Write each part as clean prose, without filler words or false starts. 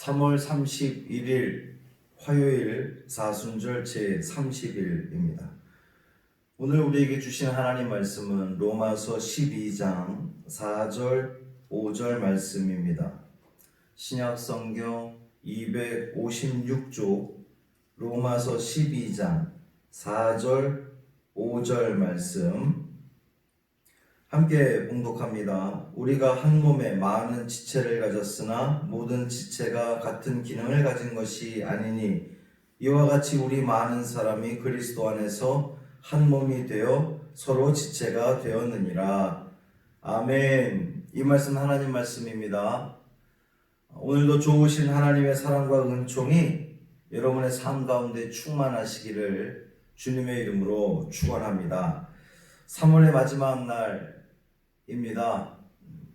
3월 31일 화요일 사순절 제30일입니다. 오늘 우리에게 주신 하나님 말씀은 로마서 12장 4절 5절 말씀입니다. 신약성경 256쪽 로마서 12장 4절 5절 말씀 함께 봉독합니다. 우리가 한 몸에 많은 지체를 가졌으나 모든 지체가 같은 기능을 가진 것이 아니니 이와 같이 우리 많은 사람이 그리스도 안에서 한 몸이 되어 서로 지체가 되었느니라. 아멘. 이 말씀 하나님 말씀입니다. 오늘도 좋으신 하나님의 사랑과 은총이 여러분의 삶 가운데 충만하시기를 주님의 이름으로 축원합니다. 3월의 마지막 날입니다.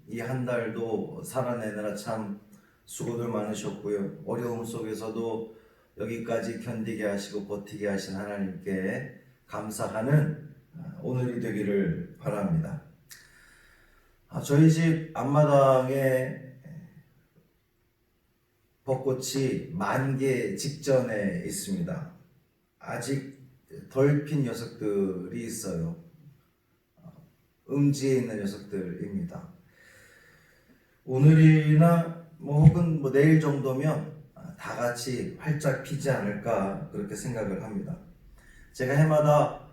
이 한 달도 살아내느라 참 수고들 많으셨고요. 어려움 속에서도 여기까지 견디게 하시고 버티게 하신 하나님께 감사하는 오늘이 되기를 바랍니다. 저희 집 앞마당에 벚꽃이 만개 직전에 있습니다. 아직 덜 핀 녀석들이 있어요. 음지에 있는 녀석들입니다. 오늘이나 혹은 내일 정도면 다 같이 활짝 피지 않을까 그렇게 생각을 합니다. 제가 해마다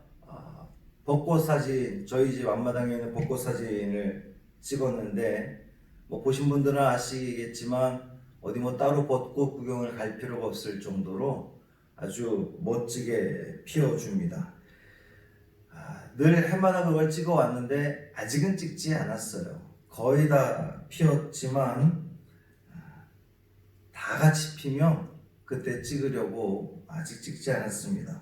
벚꽃 사진, 저희 집 앞마당에 있는 벚꽃 사진을 찍었는데 보신 분들은 아시겠지만 어디 따로 벚꽃 구경을 갈 필요가 없을 정도로 아주 멋지게 피어줍니다. 늘 해마다 그걸 찍어 왔는데 아직은 찍지 않았어요. 거의 다 피었지만 다 같이 피면 그때 찍으려고 아직 찍지 않았습니다.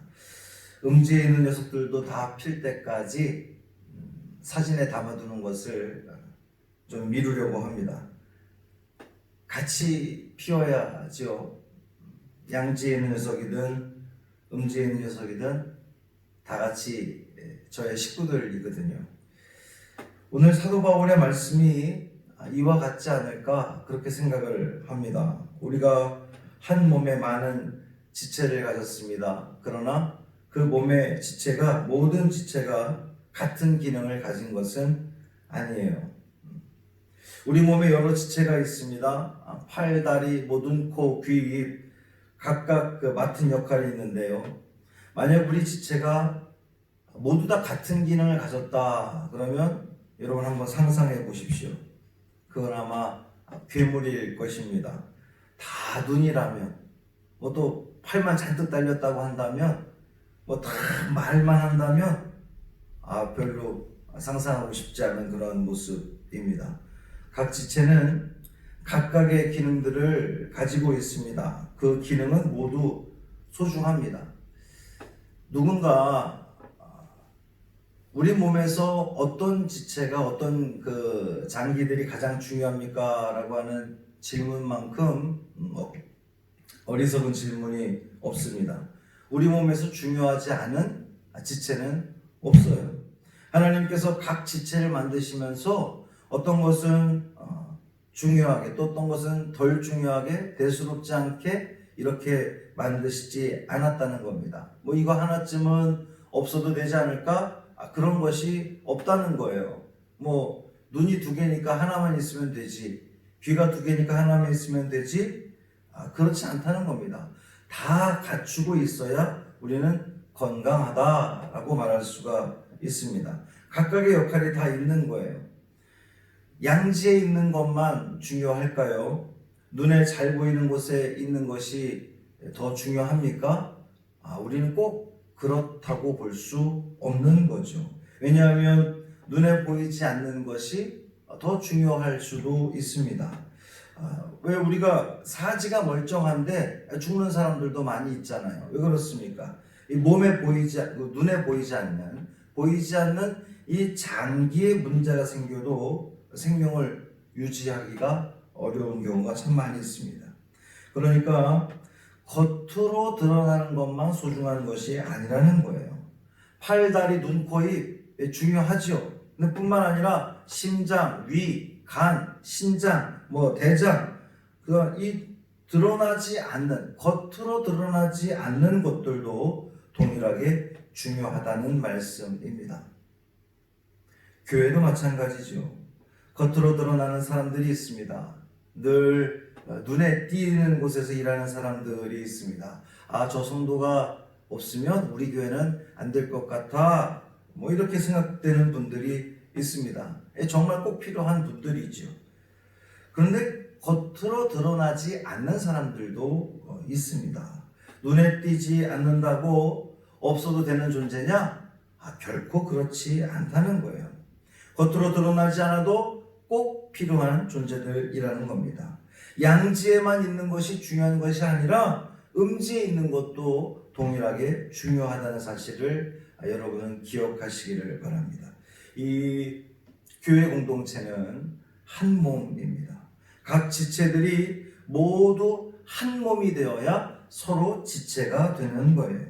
음지에 있는 녀석들도 다 필 때까지 사진에 담아두는 것을 좀 미루려고 합니다. 같이 피어야죠. 양지에 있는 녀석이든 음지에 있는 녀석이든 다 같이 저의 식구들이거든요. 오늘 사도 바울의 말씀이 이와 같지 않을까 그렇게 생각을 합니다. 우리가 한 몸에 많은 지체를 가졌습니다. 그러나 그 몸의 지체가 모든 지체가 같은 기능을 가진 것은 아니에요. 우리 몸에 여러 지체가 있습니다. 팔, 다리, 눈, 코, 귀, 입 각각 맡은 역할이 있는데요. 만약 우리 지체가 모두 다 같은 기능을 가졌다 그러면 여러분 한번 상상해 보십시오. 그건 아마 괴물일 것입니다. 다 눈이라면 또 팔만 잔뜩 달렸다고 한다면 다 말만 한다면 별로 상상하고 싶지 않은 그런 모습입니다. 각 지체는 각각의 기능들을 가지고 있습니다. 그 기능은 모두 소중합니다. 누군가 우리 몸에서 어떤 지체가 어떤 그 장기들이 가장 중요합니까? 라고 하는 질문만큼 어리석은 질문이 없습니다. 우리 몸에서 중요하지 않은 지체는 없어요. 하나님께서 각 지체를 만드시면서 어떤 것은 중요하게 또 어떤 것은 덜 중요하게 대수롭지 않게 이렇게 만드시지 않았다는 겁니다. 이거 하나쯤은 없어도 되지 않을까? 그런 것이 없다는 거예요. 눈이 두 개니까 하나만 있으면 되지. 귀가 두 개니까 하나만 있으면 되지. 그렇지 않다는 겁니다. 다 갖추고 있어야 우리는 건강하다라고 말할 수가 있습니다. 각각의 역할이 다 있는 거예요. 양지에 있는 것만 중요할까요? 눈에 잘 보이는 곳에 있는 것이 더 중요합니까? 우리는 꼭 그렇다고 볼 수 없는 거죠. 왜냐하면 눈에 보이지 않는 것이 더 중요할 수도 있습니다. 왜 우리가 사지가 멀쩡한데 죽는 사람들도 많이 있잖아요. 왜 그렇습니까? 이 눈에 보이지 않는 이 장기에 문제가 생겨도 생명을 유지하기가 어려운 경우가 참 많이 있습니다. 그러니까 겉으로 드러나는 것만 소중한 것이 아니라는 거예요. 팔, 다리, 눈, 코, 입 중요하죠. 근데 뿐만 아니라 심장, 위, 간, 신장, 대장 이 드러나지 않는, 겉으로 드러나지 않는 것들도 동일하게 중요하다는 말씀입니다. 교회도 마찬가지죠. 겉으로 드러나는 사람들이 있습니다. 늘 눈에 띄는 곳에서 일하는 사람들이 있습니다. 아, 저 성도가 없으면 우리 교회는 안 될 것 같아. 뭐 이렇게 생각되는 분들이 있습니다. 정말 꼭 필요한 분들이죠. 그런데 겉으로 드러나지 않는 사람들도 있습니다. 눈에 띄지 않는다고 없어도 되는 존재냐? 결코 그렇지 않다는 거예요. 겉으로 드러나지 않아도 꼭 필요한 존재들이라는 겁니다. 양지에만 있는 것이 중요한 것이 아니라 음지에 있는 것도 동일하게 중요하다는 사실을 여러분은 기억하시기를 바랍니다. 이 교회 공동체는 한 몸입니다. 각 지체들이 모두 한 몸이 되어야 서로 지체가 되는 거예요.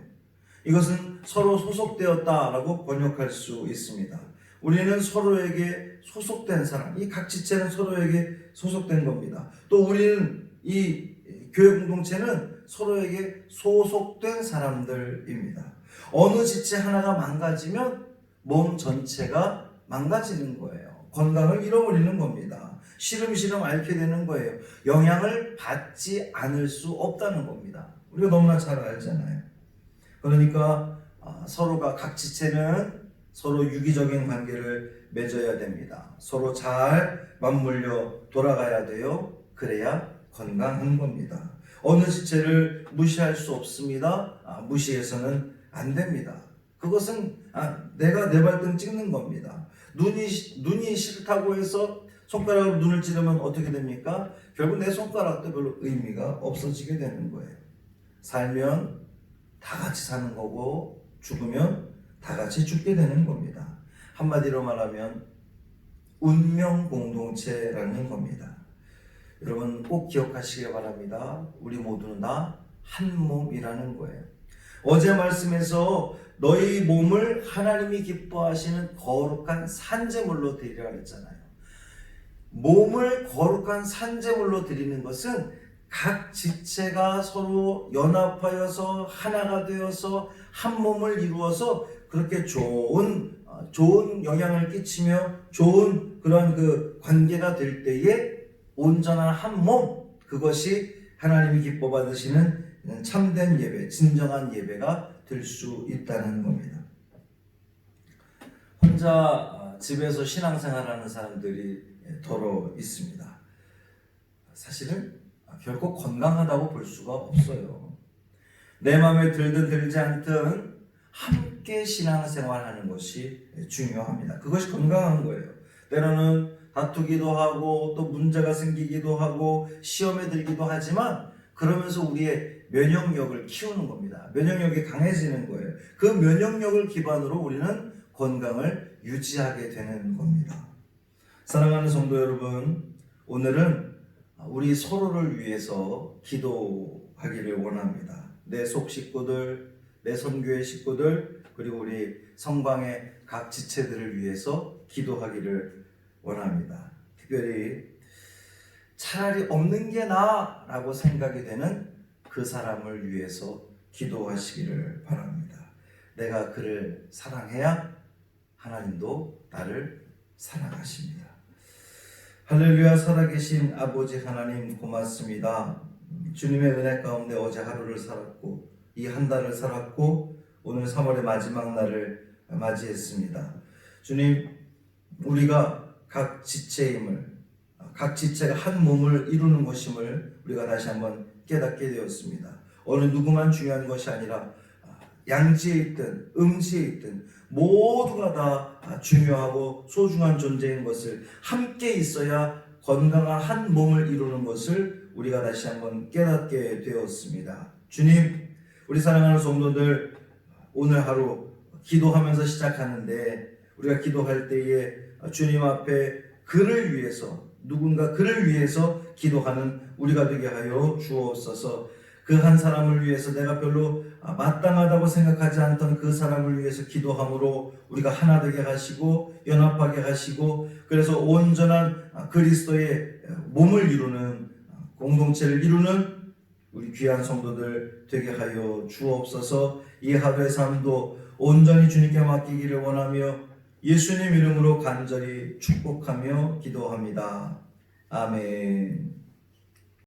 이것은 서로 소속되었다라고 번역할 수 있습니다. 우리는 서로에게 소속된 사람, 이 각 지체는 서로에게 소속된 겁니다. 또 우리는 이 교회 공동체는 서로에게 소속된 사람들입니다. 어느 지체 하나가 망가지면 몸 전체가 망가지는 거예요. 건강을 잃어버리는 겁니다. 시름시름 앓게 되는 거예요. 영향을 받지 않을 수 없다는 겁니다. 우리가 너무나 잘 알잖아요. 그러니까 서로가 각 지체는 서로 유기적인 관계를 맺어야 됩니다. 서로 잘 맞물려 돌아가야 돼요. 그래야 건강한 겁니다. 어느 지체를 무시할 수 없습니다. 무시해서는 안 됩니다. 그것은 내가 내 발등 찍는 겁니다. 눈이 싫다고 해서 손가락으로 눈을 찌르면 어떻게 됩니까? 결국 내 손가락도 별로 의미가 없어지게 되는 거예요. 살면 다 같이 사는 거고 죽으면 다 같이 죽게 되는 겁니다. 한마디로 말하면 운명 공동체라는 겁니다. 여러분 꼭 기억하시기 바랍니다. 우리 모두는 다 한 몸이라는 거예요. 어제 말씀에서 너희 몸을 하나님이 기뻐하시는 거룩한 산제물로 드리라 그랬잖아요. 몸을 거룩한 산제물로 드리는 것은 각 지체가 서로 연합하여서 하나가 되어서 한 몸을 이루어서 그렇게 좋은 영향을 끼치며 좋은 그런 그 관계가 될 때에 온전한 한 몸, 그것이 하나님이 기뻐 받으시는 참된 예배, 진정한 예배가 될 수 있다는 겁니다. 혼자 집에서 신앙생활하는 사람들이 더러 있습니다. 사실은 결코 건강하다고 볼 수가 없어요. 내 마음에 들든 들지 않든 함께 신앙생활하는 것이 중요합니다. 그것이 건강한 거예요. 때로는 다투기도 하고 또 문제가 생기기도 하고 시험에 들기도 하지만 그러면서 우리의 면역력을 키우는 겁니다. 면역력이 강해지는 거예요. 그 면역력을 기반으로 우리는 건강을 유지하게 되는 겁니다. 사랑하는 성도 여러분, 오늘은 우리 서로를 위해서 기도하기를 원합니다. 내 속 식구들, 내 선교회 식구들, 그리고 우리 성방의 각 지체들을 위해서 기도하기를 원합니다. 특별히 차라리 없는 게 나아라고 생각이 되는 그 사람을 위해서 기도하시기를 바랍니다. 내가 그를 사랑해야 하나님도 나를 사랑하십니다. 할렐루야. 살아계신 아버지 하나님 고맙습니다. 주님의 은혜 가운데 어제 하루를 살았고 이 한 달을 살았고 오늘 3월의 마지막 날을 맞이했습니다. 주님, 우리가 각 지체임을, 각 지체가 한 몸을 이루는 것임을 우리가 다시 한번 깨닫게 되었습니다. 어느 누구만 중요한 것이 아니라 양지에 있든 음지에 있든 모두가 다 중요하고 소중한 존재인 것을, 함께 있어야 건강한 한 몸을 이루는 것을 우리가 다시 한번 깨닫게 되었습니다. 주님, 우리 사랑하는 성도들 오늘 하루 기도하면서 시작하는데 우리가 기도할 때에 주님 앞에 그를 위해서, 누군가 그를 위해서 기도하는 우리가 되게 하여 주옵소서. 그 한 사람을 위해서 내가 별로 마땅하다고 생각하지 않던 그 사람을 위해서 기도함으로 우리가 하나 되게 하시고 연합하게 하시고, 그래서 온전한 그리스도의 몸을 이루는, 공동체를 이루는 우리 귀한 성도들 되게 하여 주옵소서. 이 하루의 삶도 온전히 주님께 맡기기를 원하며 예수님 이름으로 간절히 축복하며 기도합니다. 아멘.